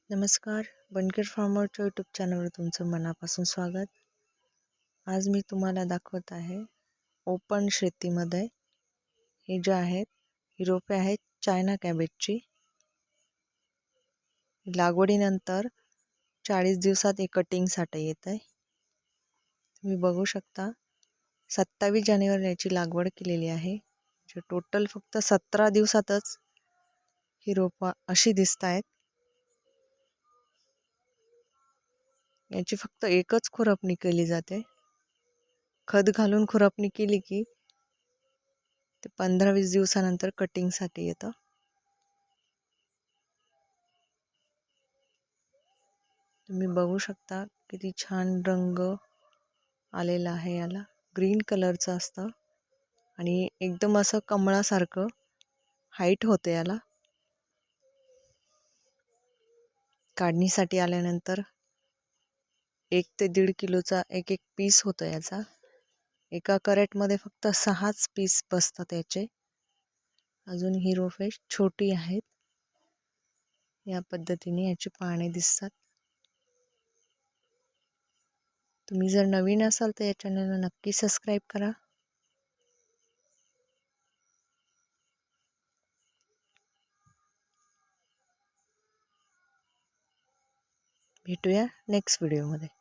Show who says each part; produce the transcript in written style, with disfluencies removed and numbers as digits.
Speaker 1: नमस्कार, बनकर फार्मरच्या यूट्यूब चॅनलवर तुमचं मनापासून स्वागत. आज मी तुम्हाला दाखवत आहे ओपन शेतीमध्ये हे जे आहेत ही रोपे आहेत चायना कॅबेजची. लागवडीनंतर 40 दिवसात हे कटिंगसाठी येत आहे. तुम्ही बघू शकता 27 जानेवारी याची लागवड केलेली आहे. जे टोटल फक्त 17 दिवसातच ही रोपं अशी दिसत आहेत. याची फक्त एकच खुरपणी केली जाते. खत घालून खुरपणी केली की ते 15-20 दिवसानंतर कटिंगसाठी येतं. तुम्ही बघू शकता किती छान रंग आलेला आहे. याला ग्रीन कलरचं असतं आणि एकदम असं कमळासारखं हाईट होते. याला काढणीसाठी आल्यानंतर 1 ते 1.5 किलोचा एक पीस होतं. याचा एका कॅरेटमध्ये फक्त 6च पीस बसतात याचे. अजून ही रोपे छोटी आहेत. या पद्धतीने याची पाने दिसतात. तुम्ही जर नवीन असाल तर या चॅनलला नक्की सबस्क्राईब करा. भेटूया नेक्स्ट व्हिडिओमध्ये.